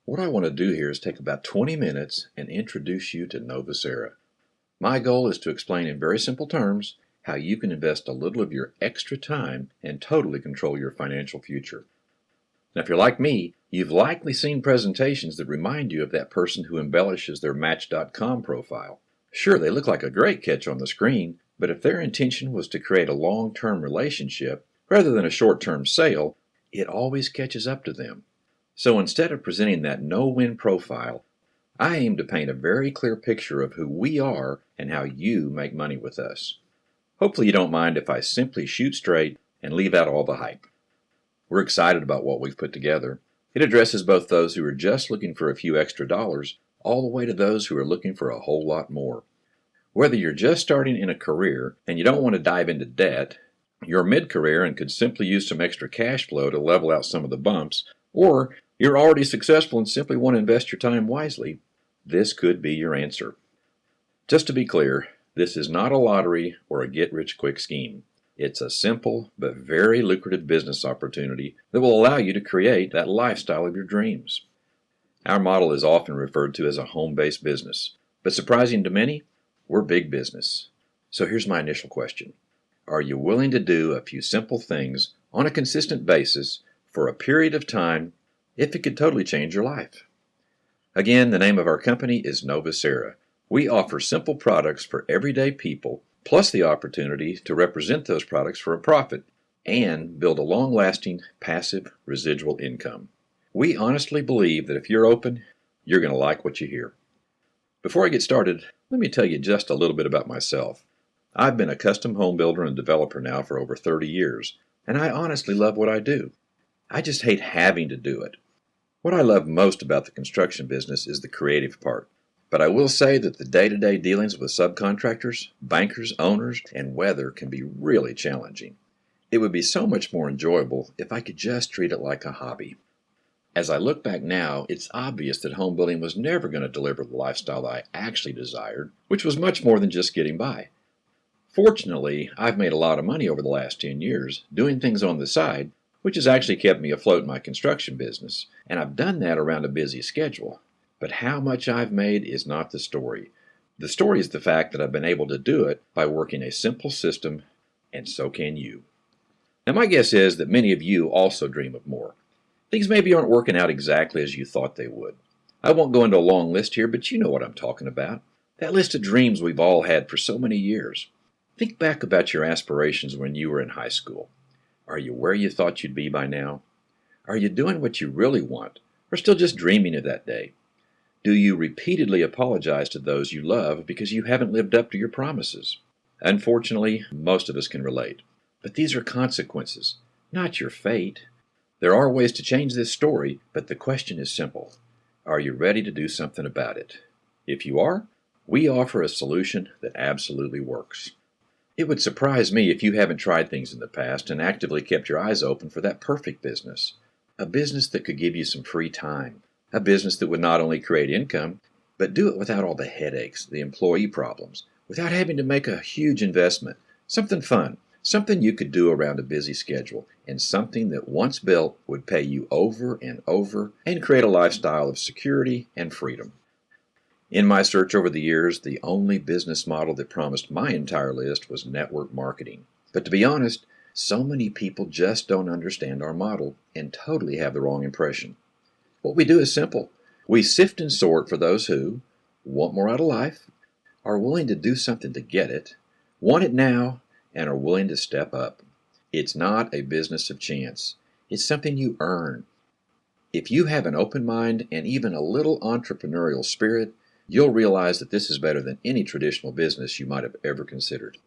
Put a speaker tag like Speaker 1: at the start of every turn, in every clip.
Speaker 1: What I want to do here is take about 20 minutes and introduce you to Novacera. My goal is to explain in very simple terms how you can invest a little of your extra time and totally control your financial future. Now, if you're like me, you've likely seen presentations that remind you of that person who embellishes their Match.com profile. Sure, they look like a great catch on the screen, but if their intention was to create a long-term relationship rather than a short-term sale, it always catches up to them. So instead of presenting that no-win profile, I aim to paint a very clear picture of who we are and how you make money with us. Hopefully you don't mind if I simply shoot straight and leave out all the hype. We're excited about what we've put together. It addresses both those who are just looking for a few extra dollars, all the way to those who are looking for a whole lot more. Whether you're just starting in a career and you don't want to dive into debt, you're mid-career and could simply use some extra cash flow to level out some of the bumps, or you're already successful and simply want to invest your time wisely, this could be your answer. Just to be clear, this is not a lottery or a get-rich-quick scheme. It's a simple but very lucrative business opportunity that will allow you to create that lifestyle of your dreams. Our model is often referred to as a home-based business, but surprising to many, we're big business. So here's my initial question. Are you willing to do a few simple things on a consistent basis for a period of time if it could totally change your life? Again, the name of our company is Novacera. We offer simple products for everyday people, plus the opportunity to represent those products for a profit and build a long-lasting passive residual income. We honestly believe that if you're open, you're going to like what you hear. Before I get started, let me tell you just a little bit about myself. I've been a custom home builder and developer now for over 30 years, and I honestly love what I do. I just hate having to do it. What I love most about the construction business is the creative part. But I will say that the day-to-day dealings with subcontractors, bankers, owners, and weather can be really challenging. It would be so much more enjoyable if I could just treat it like a hobby. As I look back now, it's obvious that home building was never going to deliver the lifestyle that I actually desired, which was much more than just getting by. Fortunately, I've made a lot of money over the last 10 years doing things on the side, which has actually kept me afloat in my construction business, and I've done that around a busy schedule. But how much I've made is not the story. The story is the fact that I've been able to do it by working a simple system, and so can you. Now, my guess is that many of you also dream of more. Things maybe aren't working out exactly as you thought they would. I won't go into a long list here, but you know what I'm talking about. That list of dreams we've all had for so many years. Think back about your aspirations when you were in high school. Are you where you thought you'd be by now? Are you doing what you really want, or still just dreaming of that day? Do you repeatedly apologize to those you love because you haven't lived up to your promises? Unfortunately, most of us can relate. But these are consequences, not your fate. There are ways to change this story, but the question is simple. Are you ready to do something about it? If you are, we offer a solution that absolutely works. It would surprise me if you haven't tried things in the past and actively kept your eyes open for that perfect business. A business that could give you some free time. A business that would not only create income, but do it without all the headaches, the employee problems, without having to make a huge investment. Something fun, something you could do around a busy schedule, and something that once built would pay you over and over and create a lifestyle of security and freedom. In my search over the years, the only business model that promised my entire list was network marketing. But to be honest, so many people just don't understand our model and totally have the wrong impression. What we do is simple. We sift and sort for those who want more out of life, are willing to do something to get it, want it now, and are willing to step up. It's not a business of chance. It's something you earn. If you have an open mind and even a little entrepreneurial spirit, you'll realize that this is better than any traditional business you might have ever considered.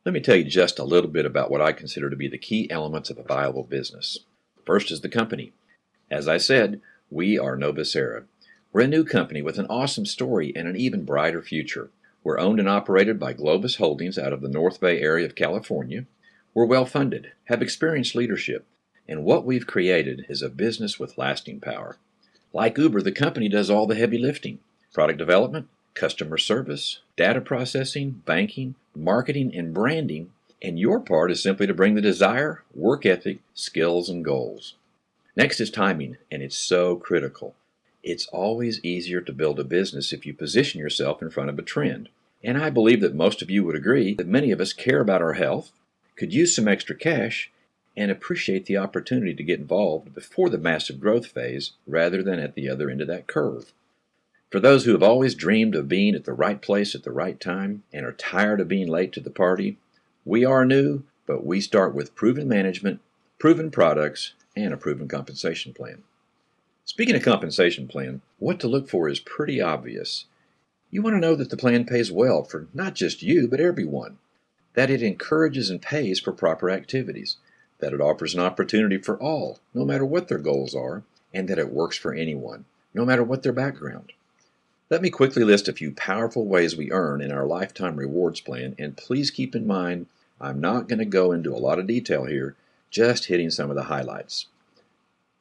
Speaker 1: Let me tell you just a little bit about what I consider to be the key elements of a viable business. First is the company. As I said, we are Novacera. We're a new company with an awesome story and an even brighter future. We're owned and operated by Globus Holdings out of the North Bay area of California. We're well-funded, have experienced leadership, and what we've created is a business with lasting power. Like Uber, the company does all the heavy lifting. Product development, customer service, data processing, banking, marketing, and branding, and your part is simply to bring the desire, work ethic, skills, and goals. Next is timing, and it's so critical. It's always easier to build a business if you position yourself in front of a trend. And I believe that most of you would agree that many of us care about our health, could use some extra cash, and appreciate the opportunity to get involved before the massive growth phase rather than at the other end of that curve. For those who have always dreamed of being at the right place at the right time and are tired of being late to the party, we are new, but we start with proven management, proven products, and a proven compensation plan. Speaking of compensation plan, what to look for is pretty obvious. You want to know that the plan pays well for not just you, but everyone. That it encourages and pays for proper activities. That it offers an opportunity for all, no matter what their goals are, and that it works for anyone, no matter what their background. Let me quickly list a few powerful ways we earn in our lifetime rewards plan, and please keep in mind, I'm not going to go into a lot of detail here, just hitting some of the highlights.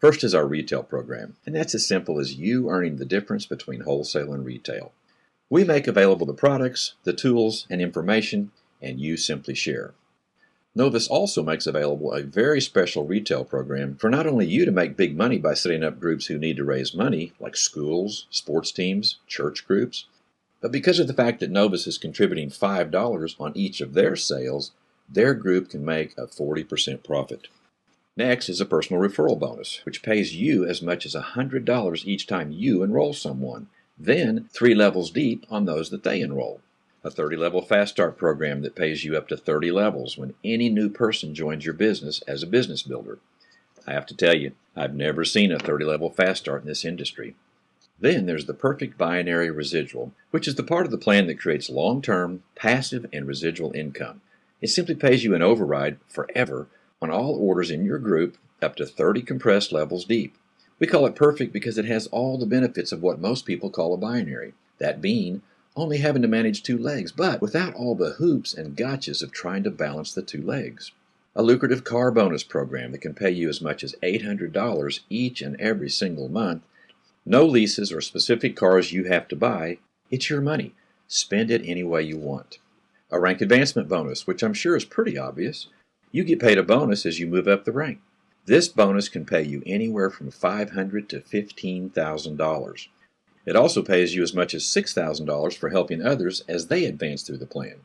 Speaker 1: First is our retail program, and that's as simple as you earning the difference between wholesale and retail. We make available the products, the tools, and information, and you simply share. Novus also makes available a very special retail program for not only you to make big money by setting up groups who need to raise money, like schools, sports teams, church groups, but because of the fact that Novus is contributing $5 on each of their sales, their group can make a 40% profit. Next is a personal referral bonus, which pays you as much as $100 each time you enroll someone, then 3 levels deep on those that they enroll. A 30-level Fast Start program that pays you up to 30 levels when any new person joins your business as a business builder. I have to tell you, I've never seen a 30-level Fast Start in this industry. Then there's the Perfect Binary Residual, which is the part of the plan that creates long-term, passive, and residual income. It simply pays you an override forever on all orders in your group up to 30 compressed levels deep. We call it perfect because it has all the benefits of what most people call a binary, that being only having to manage 2 legs, but without all the hoops and gotchas of trying to balance the 2 legs. A lucrative car bonus program that can pay you as much as $800 each and every single month. No leases or specific cars you have to buy. It's your money. Spend it any way you want. A rank advancement bonus, which I'm sure is pretty obvious. You get paid a bonus as you move up the rank. This bonus can pay you anywhere from $500 to $15,000. It also pays you as much as $6,000 for helping others as they advance through the plan.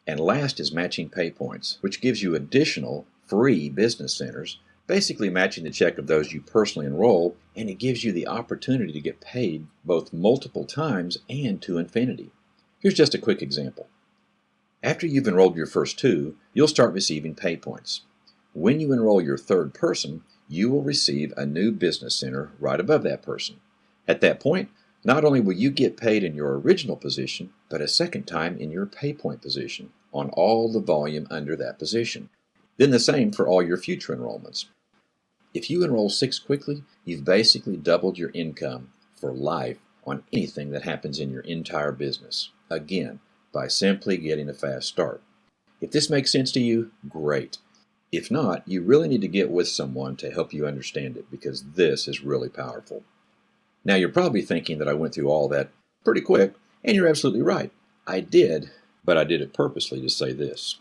Speaker 1: And last is matching pay points, which gives you additional free business centers, basically matching the check of those you personally enroll, and it gives you the opportunity to get paid both multiple times and to infinity. Here's just a quick example. After you've enrolled your first 2, you'll start receiving pay points. When you enroll your 3rd person, you will receive a new business center right above that person. At that point, not only will you get paid in your original position, but a second time in your pay point position on all the volume under that position. Then the same for all your future enrollments. If you enroll 6 quickly, you've basically doubled your income for life on anything that happens in your entire business. Again, by simply getting a fast start. If this makes sense to you, great. If not, you really need to get with someone to help you understand it because this is really powerful. Now you're probably thinking that I went through all that pretty quick, and you're absolutely right. I did, but I did it purposely to say this.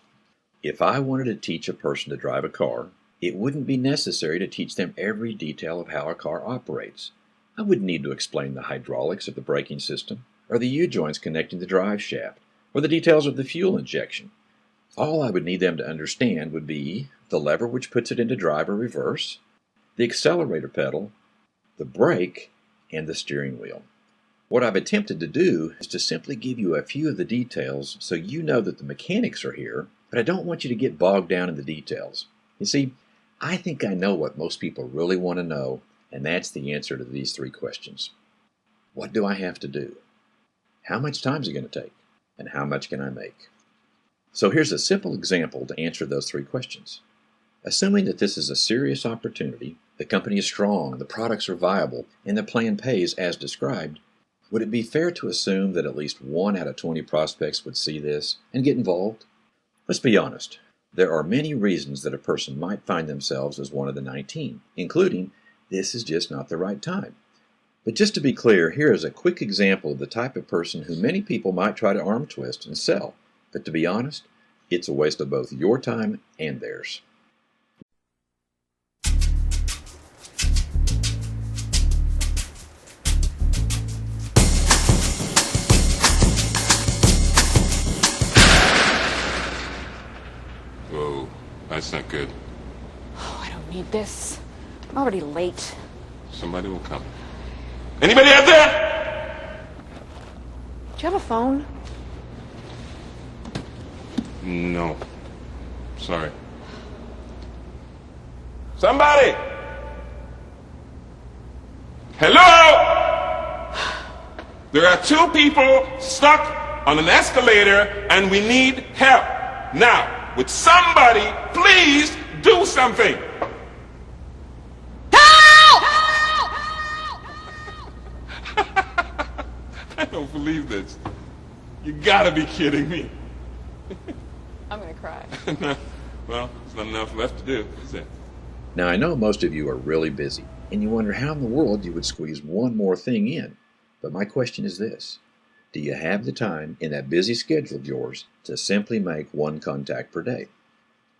Speaker 1: If I wanted to teach a person to drive a car, it wouldn't be necessary to teach them every detail of how a car operates. I wouldn't need to explain the hydraulics of the braking system, or the U-joints connecting the drive shaft, or the details of the fuel injection. All I would need them to understand would be the lever which puts it into drive or reverse, the accelerator pedal, the brake, and the steering wheel. What I've attempted to do is to simply give you a few of the details so you know that the mechanics are here, but I don't want you to get bogged down in the details. You see, I think I know what most people really want to know, and that's the answer to these 3 questions. What do I have to do? How much time is it going to take? And how much can I make? So here's a simple example to answer those 3 questions. Assuming that this is a serious opportunity, the company is strong, the products are viable, and the plan pays as described, would it be fair to assume that at least 1 out of 20 prospects would see this and get involved? Let's be honest. There are many reasons that a person might find themselves as one of the 19, including this is just not the right time. But just to be clear, here is a quick example of the type of person who many people might try to arm twist and sell. But to be honest, it's a waste of both your time and theirs.
Speaker 2: That's not good.
Speaker 3: Oh, I don't need this. I'm already late.
Speaker 2: Somebody will come. Anybody out there?
Speaker 3: Do you have a phone?
Speaker 2: No. Sorry. Somebody! Hello? There are two people stuck on an escalator and we need help. Now, would somebody please do something? I don't believe this. You gotta be kidding me.
Speaker 3: I'm gonna cry.
Speaker 2: Well, there's not enough left to do, is there?
Speaker 1: Now, I know most of you are really busy, and you wonder how in the world you would squeeze one more thing in. But my question is this: do you have the time in that busy schedule of yours to simply make one contact per day?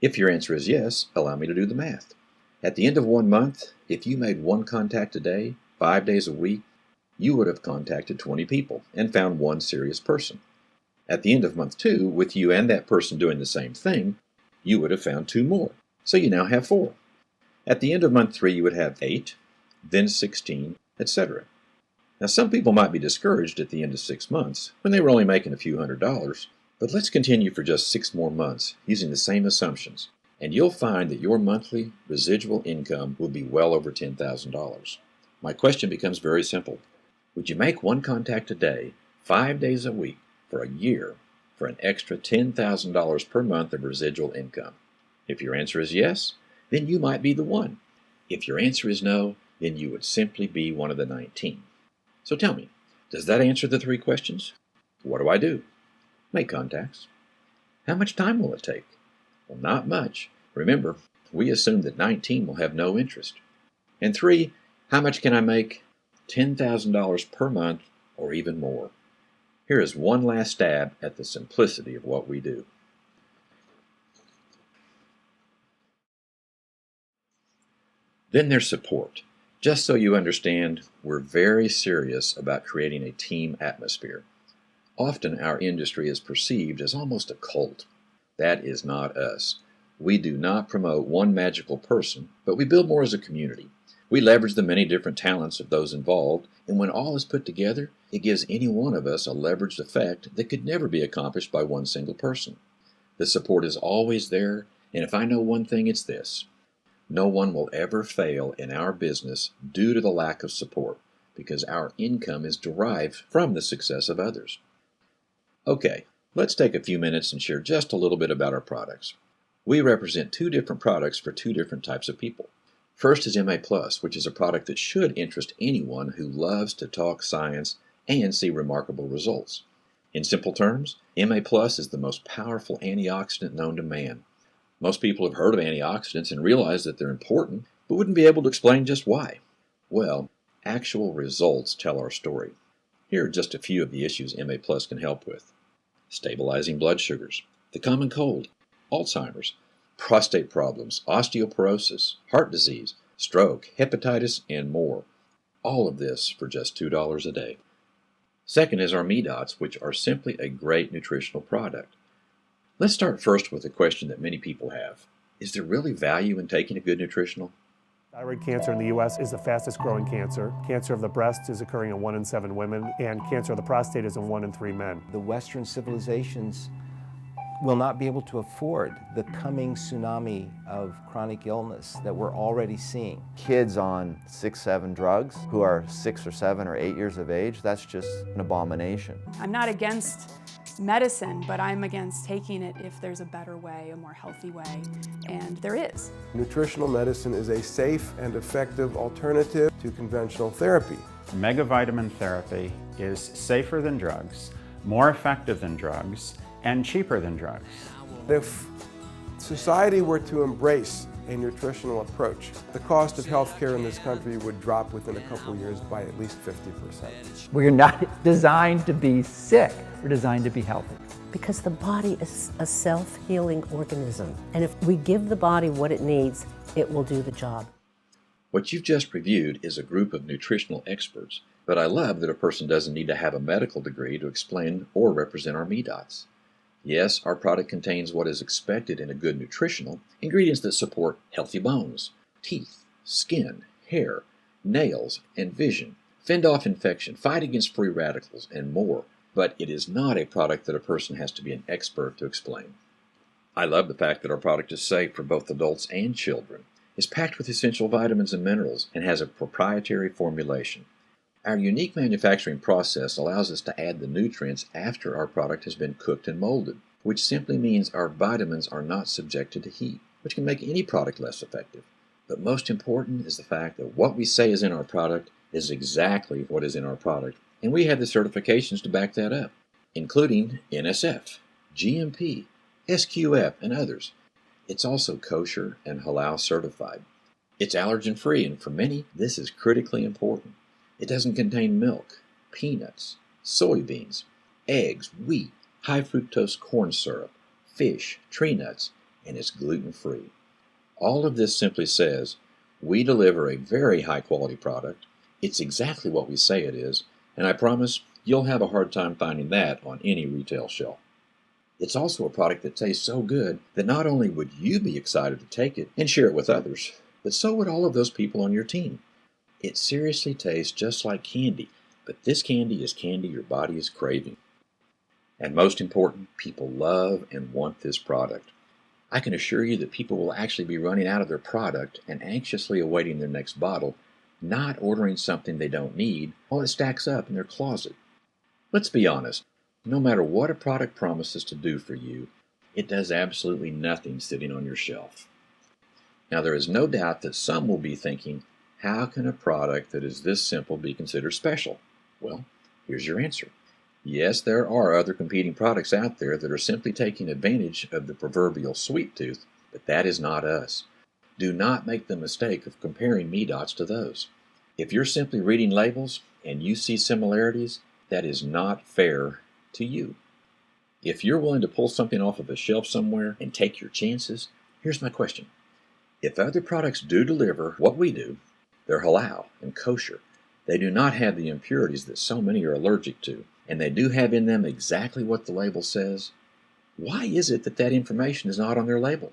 Speaker 1: If your answer is yes, allow me to do the math. At the end of 1 month, if you made one contact a day, 5 days a week, you would have contacted 20 people and found one serious person. At the end of month 2, with you and that person doing the same thing, you would have found 2 more. So you now have 4. At the end of month 3, you would have 8, then 16, etc. Now, some people might be discouraged at the end of 6 months when they were only making a few $100s, but let's continue for just 6 more months using the same assumptions, and you'll find that your monthly residual income will be well over $10,000. My question becomes very simple. Would you make one contact a day, 5 days a week, for a year, for an extra $10,000 per month of residual income? If your answer is yes, then you might be the one. If your answer is no, then you would simply be one of the 19. So tell me, does that answer the 3 questions? What do I do? Make contacts. How much time will it take? Well, not much. Remember, we assume that 19 will have no interest. And 3, how much can I make? $10,000 per month or even more. Here is one last stab at the simplicity of what we do. Then there's support. Just so you understand, we're very serious about creating a team atmosphere. Often our industry is perceived as almost a cult. That is not us. We do not promote one magical person, but we build more as a community. We leverage the many different talents of those involved, and when all is put together, it gives any one of us a leveraged effect that could never be accomplished by one single person. The support is always there, and if I know one thing, it's this: no one will ever fail in our business due to the lack of support, because our income is derived from the success of others. Okay, let's take a few minutes and share just a little bit about our products. We represent 2 different products for 2 different types of people. First is MA+, which is a product that should interest anyone who loves to talk science and see remarkable results. In simple terms, MA+ is the most powerful antioxidant known to man. Most people have heard of antioxidants and realize that they're important, but wouldn't be able to explain just why. Well, actual results tell our story. Here are just a few of the issues MA+ can help with: stabilizing blood sugars, the common cold, Alzheimer's, prostate problems, osteoporosis, heart disease, stroke, hepatitis, and more. All of this for just $2 a day. Second is our MeDots, which are simply a great nutritional product. Let's start first with a question that many people have. Is there really value in taking a good nutritional?
Speaker 4: Thyroid cancer in the U.S. is the fastest growing cancer. Cancer of the breast is occurring in 1 in 7 women, and cancer of the prostate is in 1 in 3 men.
Speaker 5: The Western civilizations will not be able to afford the coming tsunami of chronic illness that we're already seeing.
Speaker 6: Kids on 6, 7 drugs who are 6 or 7 or 8 years of age, that's just an abomination.
Speaker 7: I'm not against medicine, but I'm against taking it if there's a better way, a more healthy way, and there is.
Speaker 8: Nutritional medicine is a safe and effective alternative to conventional therapy.
Speaker 9: Megavitamin therapy is safer than drugs, more effective than drugs, and cheaper than drugs.
Speaker 8: If society were to embrace a nutritional approach, the cost of healthcare in this country would drop within a couple of years by at least 50%.
Speaker 10: We're not designed to be sick, we're designed to be healthy.
Speaker 11: Because the body is a self-healing organism, and if we give the body what it needs, it will do the job.
Speaker 1: What you've just reviewed is a group of nutritional experts, but I love that a person doesn't need to have a medical degree to explain or represent our MeDots. Yes, our product contains what is expected in a good nutritional, ingredients that support healthy bones, teeth, skin, hair, nails, and vision, fend off infection, fight against free radicals, and more. But it is not a product that a person has to be an expert to explain. I love the fact that our product is safe for both adults and children, is packed with essential vitamins and minerals, and has a proprietary formulation. Our unique manufacturing process allows us to add the nutrients after our product has been cooked and molded, which simply means our vitamins are not subjected to heat, which can make any product less effective. But most important is the fact that what we say is in our product is exactly what is in our product, and we have the certifications to back that up, including NSF, GMP, SQF, and others. It's also kosher and halal certified. It's allergen-free, and for many, this is critically important. It doesn't contain milk, peanuts, soybeans, eggs, wheat, high fructose corn syrup, fish, tree nuts, and it's gluten-free. All of this simply says, we deliver a very high-quality product, it's exactly what we say it is, and I promise you'll have a hard time finding that on any retail shelf. It's also a product that tastes so good that not only would you be excited to take it and share it with others, but so would all of those people on your team. It seriously tastes just like candy, but this candy is candy your body is craving. And most important, people love and want this product. I can assure you that people will actually be running out of their product and anxiously awaiting their next bottle, not ordering something they don't need while it stacks up in their closet. Let's be honest, no matter what a product promises to do for you, it does absolutely nothing sitting on your shelf. Now, there is no doubt that some will be thinking, how can a product that is this simple be considered special? Well, here's your answer. Yes, there are other competing products out there that are simply taking advantage of the proverbial sweet tooth, but that is not us. Do not make the mistake of comparing MeDots to those. If you're simply reading labels and you see similarities, that is not fair to you. If you're willing to pull something off of a shelf somewhere and take your chances, here's my question. If other products do deliver what we do, they're halal and kosher. They do not have the impurities that so many are allergic to, and they do have in them exactly what the label says. Why is it that that information is not on their label?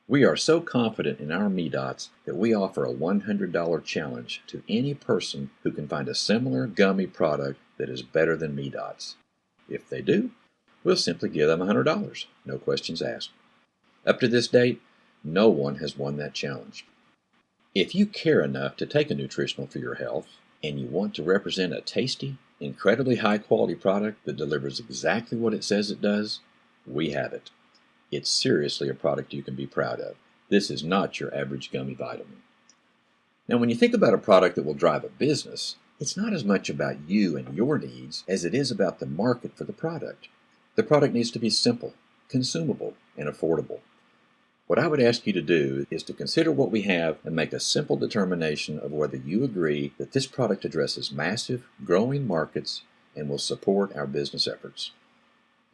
Speaker 1: We are so confident in our MeDots that we offer a $100 challenge to any person who can find a similar gummy product that is better than MeDots. If they do, we'll simply give them $100, no questions asked. Up to this date, no one has won that challenge. If you care enough to take a nutritional for your health, and you want to represent a tasty, incredibly high-quality product that delivers exactly what it says it does, we have it. It's seriously a product you can be proud of. This is not your average gummy vitamin. Now, when you think about a product that will drive a business, it's not as much about you and your needs as it is about the market for the product. The product needs to be simple, consumable, and affordable. What I would ask you to do is to consider what we have and make a simple determination of whether you agree that this product addresses massive, growing markets and will support our business efforts.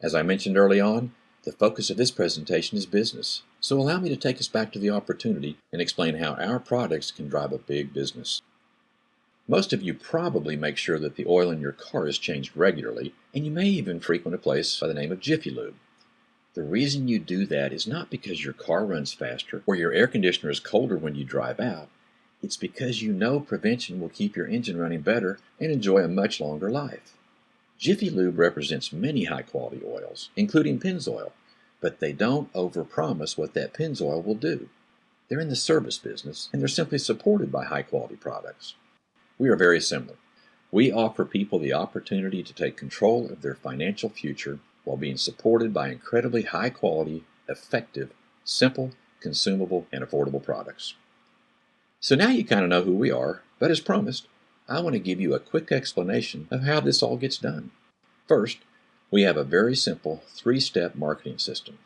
Speaker 1: As I mentioned early on, the focus of this presentation is business, so allow me to take us back to the opportunity and explain how our products can drive a big business. Most of you probably make sure that the oil in your car is changed regularly, and you may even frequent a place by the name of Jiffy Lube. The reason you do that is not because your car runs faster or your air conditioner is colder when you drive out. It's because you know prevention will keep your engine running better and enjoy a much longer life. Jiffy Lube represents many high-quality oils, including Pennzoil, but they don't overpromise what that Pennzoil will do. They're in the service business, and they're simply supported by high-quality products. We are very similar. We offer people the opportunity to take control of their financial future while being supported by incredibly high-quality, effective, simple, consumable, and affordable products. So now you kind of know who we are, but as promised, I want to give you a quick explanation of how this all gets done. First, we have a very simple 3-step marketing system.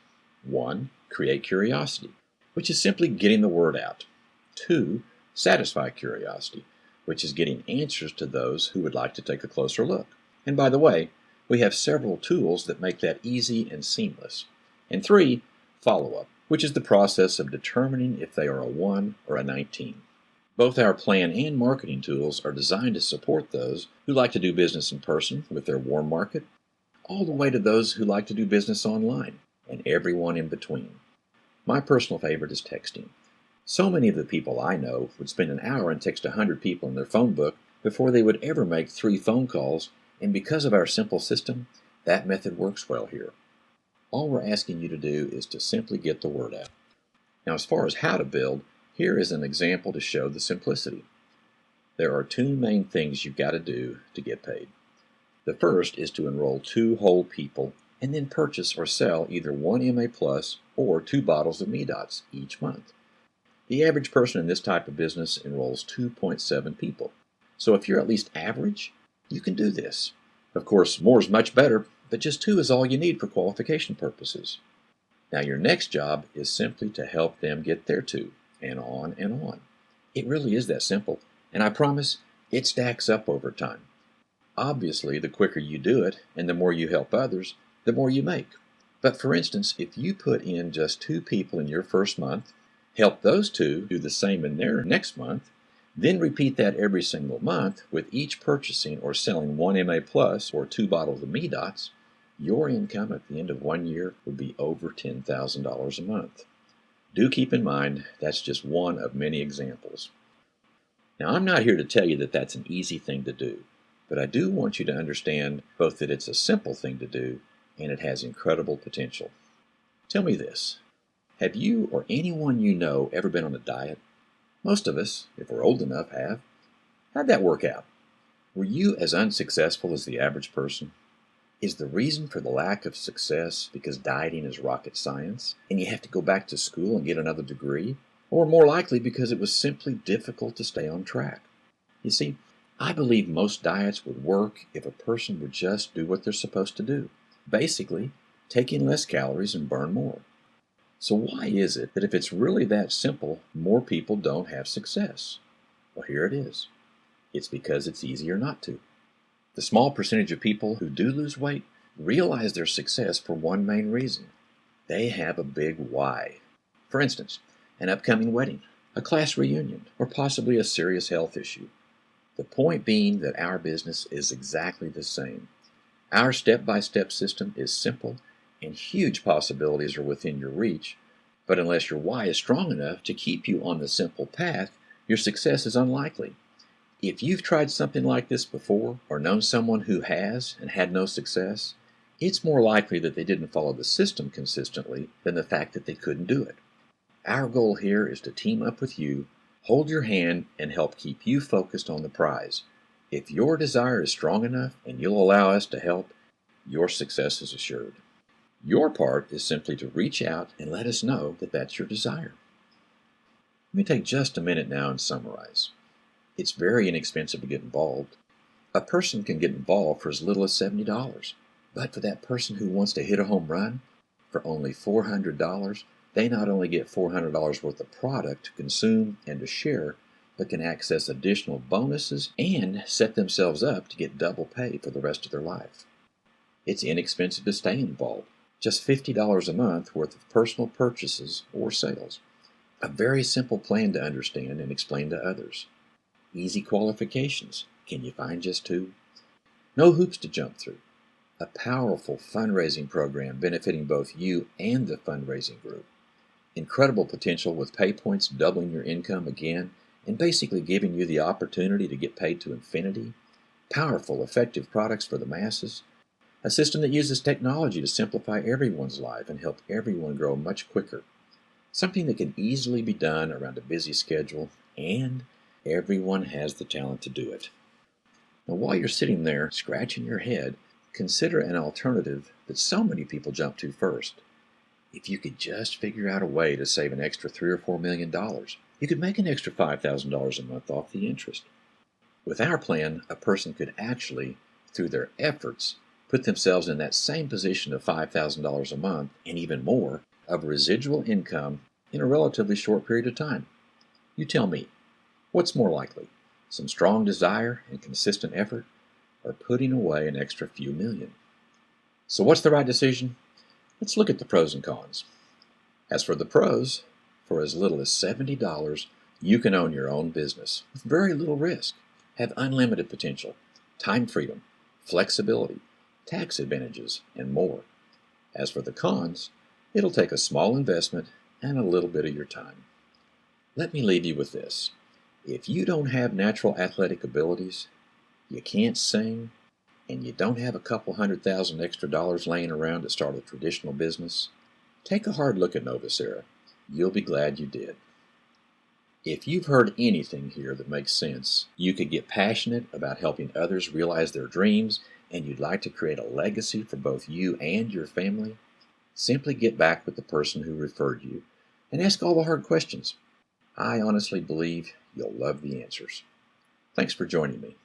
Speaker 1: 1, create curiosity, which is simply getting the word out. 2, satisfy curiosity, which is getting answers to those who would like to take a closer look. And by the way, we have several tools that make that easy and seamless. And 3, follow-up, which is the process of determining if they are a 1 or a 19. Both our plan and marketing tools are designed to support those who like to do business in person with their warm market, all the way to those who like to do business online, and everyone in between. My personal favorite is texting. So many of the people I know would spend an hour and text 100 people in their phone book before they would ever make 3 phone calls, and because of our simple system, that method works well here. All we're asking you to do is to simply get the word out. Now, as far as how to build, here is an example to show the simplicity. There are 2 main things you've got to do to get paid. The first is to enroll 2 whole people and then purchase or sell either 1 MA Plus or 2 bottles of MeDots each month. The average person in this type of business enrolls 2.7 people. So if you're at least average, you can do this. Of course, more is much better, but just 2 is all you need for qualification purposes. Now your next job is simply to help them get their 2, and on and on. It really is that simple, and I promise it stacks up over time. Obviously, the quicker you do it, and the more you help others, the more you make. But for instance, if you put in just 2 people in your first month, help those 2 do the same in their next month, then repeat that every single month with each purchasing or selling 1 MA Plus or 2 bottles of MeDots, your income at the end of 1 year would be over $10,000 a month. Do keep in mind that's just one of many examples. Now, I'm not here to tell you that that's an easy thing to do, but I do want you to understand both that it's a simple thing to do and it has incredible potential. Tell me this, have you or anyone you know ever been on a diet? Most of us, if we're old enough, have. How'd that work out? Were you as unsuccessful as the average person? Is the reason for the lack of success because dieting is rocket science and you have to go back to school and get another degree? Or more likely because it was simply difficult to stay on track? You see, I believe most diets would work if a person would just do what they're supposed to do. Basically, take in less calories and burn more. So why is it that if it's really that simple, more people don't have success? Well, here it is. It's because it's easier not to. The small percentage of people who do lose weight realize their success for one main reason. They have a big why. For instance, an upcoming wedding, a class reunion, or possibly a serious health issue. The point being that our business is exactly the same. Our step-by-step system is simple and huge possibilities are within your reach, but unless your why is strong enough to keep you on the simple path, your success is unlikely. If you've tried something like this before, or known someone who has and had no success, it's more likely that they didn't follow the system consistently than the fact that they couldn't do it. Our goal here is to team up with you, hold your hand, and help keep you focused on the prize. If your desire is strong enough and you'll allow us to help, your success is assured. Your part is simply to reach out and let us know that that's your desire. Let me take just a minute now and summarize. It's very inexpensive to get involved. A person can get involved for as little as $70, but for that person who wants to hit a home run, for only $400, they not only get $400 worth of product to consume and to share, but can access additional bonuses and set themselves up to get double pay for the rest of their life. It's inexpensive to stay involved, just $50 a month worth of personal purchases or sales. A very simple plan to understand and explain to others. Easy qualifications. Can you find just 2? No hoops to jump through. A powerful fundraising program benefiting both you and the fundraising group. Incredible potential with pay points doubling your income again and basically giving you the opportunity to get paid to infinity. Powerful, effective products for the masses. A system that uses technology to simplify everyone's life and help everyone grow much quicker. Something that can easily be done around a busy schedule, and everyone has the talent to do it. Now, while you're sitting there scratching your head, consider an alternative that so many people jump to first. If you could just figure out a way to save an extra $3 or $4 million, you could make an extra $5,000 a month off the interest. With our plan, a person could actually, through their efforts, put themselves in that same position of $5,000 a month and even more of residual income in a relatively short period of time. You tell me, what's more likely? Some strong desire and consistent effort, or putting away an extra few million? So what's the right decision? Let's look at the pros and cons. As for the pros, for as little as $70, you can own your own business with very little risk, have unlimited potential, time freedom, flexibility, tax advantages, and more. As for the cons, it'll take a small investment and a little bit of your time. Let me leave you with this. If you don't have natural athletic abilities, you can't sing, and you don't have a couple $100,000 extra laying around to start a traditional business, take a hard look at Novacera. You'll be glad you did. If you've heard anything here that makes sense, you could get passionate about helping others realize their dreams, and you'd like to create a legacy for both you and your family, simply get back with the person who referred you and ask all the hard questions. I honestly believe you'll love the answers. Thanks for joining me.